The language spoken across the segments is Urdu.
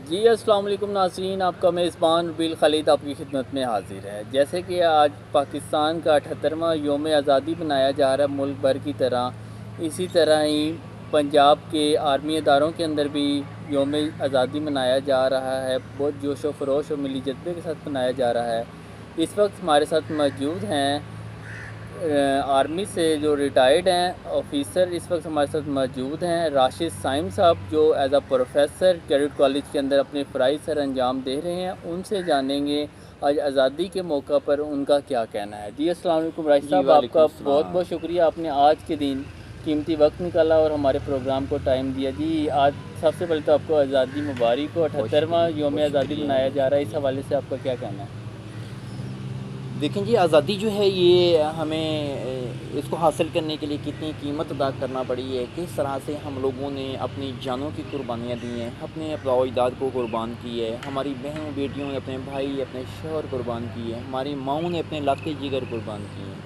جی السلام علیکم ناظرین، آپ کا میزبان ربیل خالد آپ کی خدمت میں حاضر ہے۔ جیسے کہ آج پاکستان کا 78واں یوم آزادی منایا جا رہا ہے ملک بھر کی طرح، اسی طرح ہی پنجاب کے آرمی اداروں کے اندر بھی یوم آزادی منایا جا رہا ہے، بہت جوش و خروش اور ملی جذبے کے ساتھ منایا جا رہا ہے۔ اس وقت ہمارے ساتھ موجود ہیں آرمی سے جو ریٹائرڈ ہیں آفیسر، اس وقت ہمارے ساتھ موجود ہیں راشد سائم صاحب، جو as a professor cadet college کے اندر اپنے فرائض سر انجام دے رہے ہیں۔ ان سے جانیں گے آج آزادی کے موقع پر ان کا کیا کہنا ہے۔ جی السلام علیکم راشد جی صاحب، آپ وعلیکم کا بہت السلام۔ بہت شکریہ، آپ نے آج کے دن قیمتی وقت نکالا اور ہمارے پروگرام کو ٹائم دیا۔ جی آج سب سے پہلے تو آپ کو آزادی مبارک ہو، بہت 78واں شکریہ، یوم بہت آزادی شکریہ۔ منایا جا رہا ہے، اس حوالے سے آپ کا کیا کہنا ہے؟ دیکھیں جی، آزادی جو ہے یہ ہمیں اس کو حاصل کرنے کے لیے کتنی قیمت ادا کرنا پڑی ہے، کس طرح سے ہم لوگوں نے اپنی جانوں کی قربانیاں دی ہیں، اپنے اباء و اجداد کو قربان کی ہے، ہماری بہنوں بیٹیوں نے اپنے بھائی اپنے شوہر قربان کی ہے، ہماری ماؤں نے اپنے لاتے جگر قربان کیے ہیں۔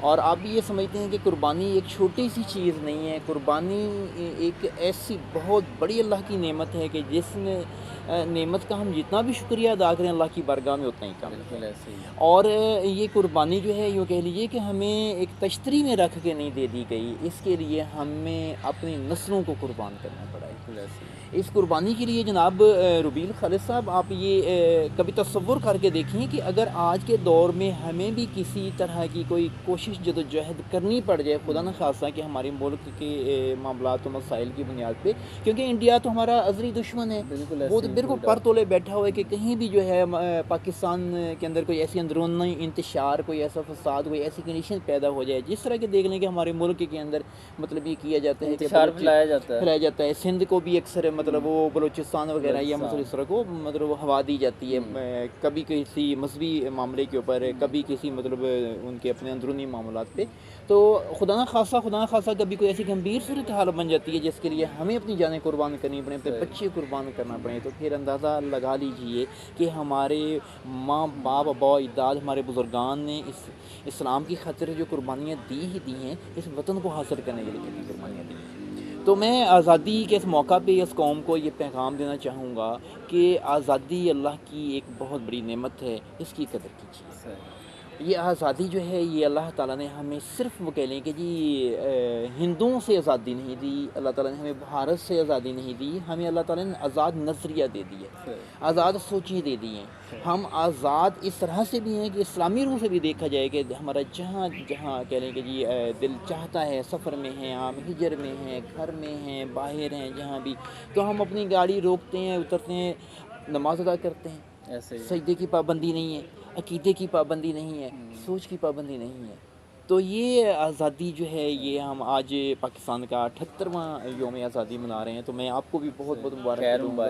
اور آپ بھی یہ سمجھتے ہیں کہ قربانی ایک چھوٹی سی چیز نہیں ہے، قربانی ایک ایسی بہت بڑی اللہ کی نعمت ہے کہ جس میں نعمت کا ہم جتنا بھی شکریہ ادا کریں اللہ کی بارگاہ میں اتنا ہی کم ہے۔ بالکل ایسے ہی اور یہ قربانی جو ہے یوں کہہ لیجیے کہ ہمیں ایک تشتری میں رکھ کے نہیں دے دی گئی، اس کے لیے ہمیں اپنی نسلوں کو قربان کرنا پڑا ہے۔ بالکل ایسے ہی اس قربانی کے لیے جناب ربیل خالد صاحب، آپ یہ کبھی تصور کر کے دیکھیں کہ اگر آج کے دور میں ہمیں بھی کسی طرح کی کوئی کوشش جدوجہد کرنی پڑ جائے، خدا نہ خواستہ کہ ہمارے ملک کے معاملات و مسائل کی بنیاد پہ، کیونکہ انڈیا تو ہمارا ازلی دشمن ہے، بالکل وہ ایسے تو ہی بالکل کوئی پر ڈاؤٹ تولے بیٹھا ہوا ہے کہ کہیں بھی جو ہے پاکستان کے اندر کوئی ایسی اندرونی انتشار، کوئی ایسا فساد، کوئی ایسی کنڈیشن پیدا ہو جائے جس طرح کے دیکھ لیں کہ ہمارے ملک کے اندر مطلب یہ کیا جاتا ہے کہ انتشار پھیلایا جاتا ہے۔ سندھ کو بھی اکثر مطلب وہ بلوچستان وغیرہ یا مصر اس طرح کو مطلب ہوا دی جاتی ہے، کبھی کسی مذہبی معاملے کے اوپر، کبھی کسی مطلب ان کے اپنے اندرونی معاملات پہ، تو خدا نہ خاصا کبھی کوئی ایسی گمبھیر صورتحال بن جاتی ہے جس کے لیے ہمیں اپنی جانیں قربان کرنی پڑیں، اپنے بچے قربان کرنا پڑیں، تو پھر اندازہ لگا لیجئے کہ ہمارے ماں باپ ابا اجداد ہمارے بزرگان نے اس اسلام کی خاطر جو قربانیاں دی ہی دی ہیں، اس وطن کو حاصل کرنے کے لیے کتنی قربانیاں دی ہیں۔ تو میں آزادی کے اس موقع پہ اس قوم کو یہ پیغام دینا چاہوں گا کہ آزادی اللہ کی ایک بہت بڑی نعمت ہے، اس کی قدر کیجیے۔ یہ آزادی جو ہے یہ اللہ تعالیٰ نے ہمیں صرف وہ کہہ لیں کہ جی ہندوؤں سے آزادی نہیں دی، اللہ تعالیٰ نے ہمیں بھارت سے آزادی نہیں دی، ہمیں اللہ تعالیٰ نے آزاد نظریہ دے دی ہے، آزاد سوچیں دے دی ہیں۔ ہم آزاد اس طرح سے بھی ہیں کہ اسلامی روح سے بھی دیکھا جائے کہ ہمارا جہاں جہاں کہہ لیں کہ جی دل چاہتا ہے، سفر میں ہیں، ہم ہجر میں ہیں، گھر میں ہیں، باہر ہیں، جہاں بھی، تو ہم اپنی گاڑی روکتے ہیں، اترتے ہیں، نماز ادا کرتے ہیں۔ سجدے کی پابندی نہیں ہے، عقیدے کی پابندی نہیں ہے، سوچ کی پابندی نہیں ہے۔ تو یہ آزادی جو ہے یہ ہم آج پاکستان کا 78واں یوم آزادی منا رہے ہیں، تو میں آپ کو بھی بہت بہت مبارک دوں گا۔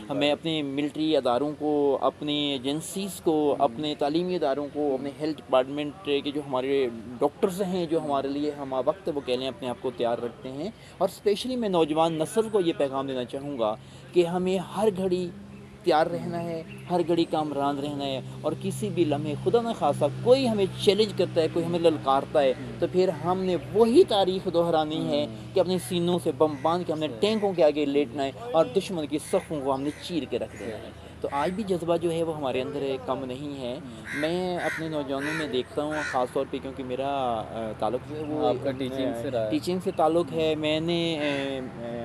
ہمیں اپنے ملٹری اداروں کو، اپنے ایجنسیز کو، اپنے تعلیمی اداروں کو، اپنے ہیلتھ ڈپارٹمنٹ کے جو ہمارے ڈاکٹرز ہیں جو ہمارے لیے ہم وقت وہ کہہ لیں اپنے آپ کو تیار رکھتے ہیں، اور اسپیشلی میں نوجوان نسل کو یہ پیغام دینا چاہوں گا کہ ہمیں ہر گھڑی تیار رہنا ہے، ہر گھڑی کامران رہنا ہے، اور کسی بھی لمحے خدا نہ خواستہ کوئی ہمیں چیلنج کرتا ہے، کوئی ہمیں للکارتا ہے، تو پھر ہم نے وہی تاریخ دہرانی ہے کہ اپنے سینوں سے بم باندھ کے ہم نے ٹینکوں کے آگے لیٹنا ہے اور دشمن کی صفوں کو ہم نے چیر کے رکھ دینا ہے۔ تو آج بھی جذبہ جو ہے وہ ہمارے اندر کم نہیں ہے۔ میں اپنے نوجوانوں میں دیکھتا ہوں خاص طور پہ، کیونکہ میرا تعلق جو ہے وہ آپ کا ٹیچنگ سے تعلق ہے۔ میں نے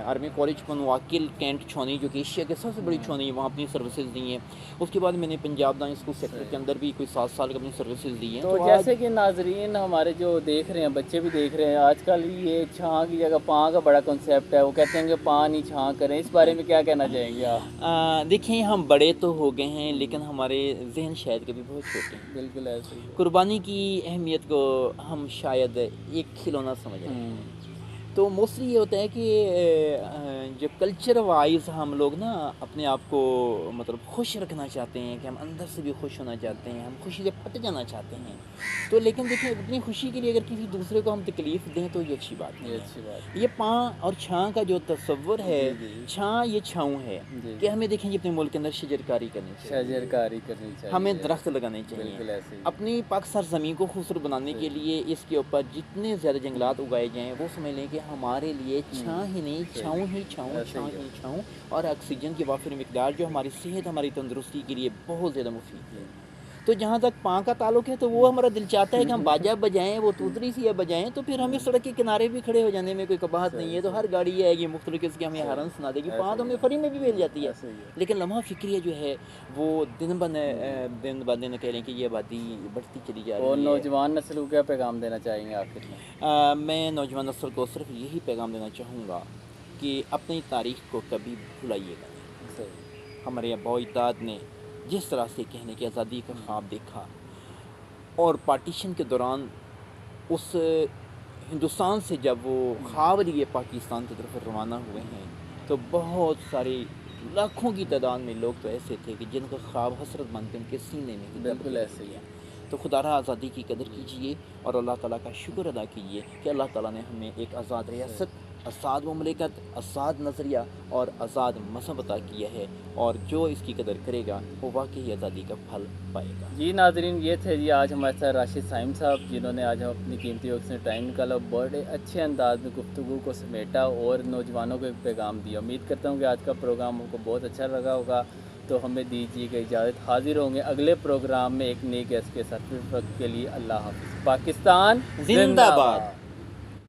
آرمی کالج منواکل کینٹ چھونی، جو کہ ایشیا کے سب سے بڑی چھونی ہے، وہاں اپنی سروسز دی ہیں۔ اس کے بعد میں نے پنجاب دان اسکول سیکٹر کے اندر بھی کوئی 7 سال کی اپنی سروسز دی ہیں۔ تو جیسے کہ ناظرین ہمارے جو دیکھ رہے ہیں، بچے بھی دیکھ رہے ہیں، آج کل یہ چھاں کی جگہ پاں کا بڑا کنسیپٹ ہے، وہ کہتے ہیں کہ پاں نہیں چھاں کریں، اس بارے میں کیا کہنا چاہیں گے آپ؟ دیکھیں، ہم بڑے تو ہو گئے ہیں لیکن ہمارے ذہن شاید کبھی بہت چھوٹے ہیں۔ بالکل ایسے ہی قربانی کی اہمیت کو ہم شاید ایک کھلونا سمجھ رہے ہیں۔ تو موسٹلی یہ ہوتا ہے کہ جو کلچر وائز ہم لوگ نا اپنے آپ کو مطلب خوش رکھنا چاہتے ہیں، کہ ہم اندر سے بھی خوش ہونا چاہتے ہیں، ہم خوشی سے پھٹ جانا چاہتے ہیں، تو لیکن دیکھیں اپنی خوشی کے لیے اگر کسی دوسرے کو ہم تکلیف دیں تو یہ اچھی بات نہیں ہے۔ یہ پاں اور چھاں کا جو تصور ہے، چھاں یہ چھاؤں ہے کہ ہمیں دیکھیں جی اپنے ملک کے اندر شجرکاری کرنی چاہیے، ہمیں درخت لگانے چاہیے، اپنی پاک سرزمین کو خوبصورت بنانے کے لیے اس کے اوپر جتنے زیادہ جنگلات اگائے جائیں وہ سمجھ لیں کہ ہمارے لیے چھاں ہی نہیں چھاؤں ہی چھاؤں چھاں ہی چھاؤں اور آکسیجن کی وافر مقدار جو ہماری صحت ہماری تندرستی کے لیے بہت زیادہ مفید ہے. تو جہاں تک پاں کا تعلق ہے تو وہ ہمارا دل چاہتا ہے کہ ہم باجا بجائیں, وہ توتری سی یا بجائیں, تو پھر ہمیں سڑک کے کنارے بھی کھڑے ہو جانے میں کوئی قباحت نہیں ہے. تو ہر گاڑی یہ آئے گی مختلف قسم کی ہمیں ہارن سنا دے گی, پاں تو ہمیں فری میں بھی مل جاتی ہے. لیکن لمحہ فکریہ جو ہے وہ دن بہ دن کہہ لیں کہ یہ آبادی بڑھتی چلی جا رہی ہے. اور نوجوان نسل کو کیا پیغام دینا چاہیں گے آخر میں؟ میں نوجوان نسل کو صرف یہی پیغام دینا چاہوں گا کہ اپنی تاریخ کو کبھی بھلائیے گا نہیں. ہمارے اباء و اجداد نے جس طرح سے کہنے کی آزادی کا خواب دیکھا اور پارٹیشن کے دوران اس ہندوستان سے جب وہ خواب لیے پاکستان کی طرف روانہ ہوئے ہیں تو بہت سارے لاکھوں کی تعداد میں لوگ تو ایسے تھے کہ جن کا خواب حسرت بن کے ان کے سینے میں بالکل ایسے ہی ہے. تو خدا را آزادی کی قدر کیجئے اور اللہ تعالیٰ کا شکر ادا کیجئے کہ اللہ تعالیٰ نے ہمیں ایک آزاد ریاست, آزاد مملکت, آزاد نظریہ اور آزاد مذہب عطا کیا ہے, اور جو اس کی قدر کرے گا وہ واقعی آزادی کا پھل پائے گا. جی ناظرین, یہ تھے جی آج ہمارے ساتھ راشد صائم صاحب, جنہوں نے آج ہم اپنی قیمتی وقت سے ٹائم نکالا, بڑے اچھے انداز میں گفتگو کو سمیٹا اور نوجوانوں کو ایک پیغام دیا. امید کرتا ہوں کہ آج کا پروگرام ہم کو بہت اچھا لگا ہوگا. تو ہمیں دیجیے گا اجازت, حاضر ہوں گے اگلے پروگرام میں ایک نئی گیسٹ کے ساتھ. اس وقت کے لیے اللہ حافظ. پاکستان زندہ باد.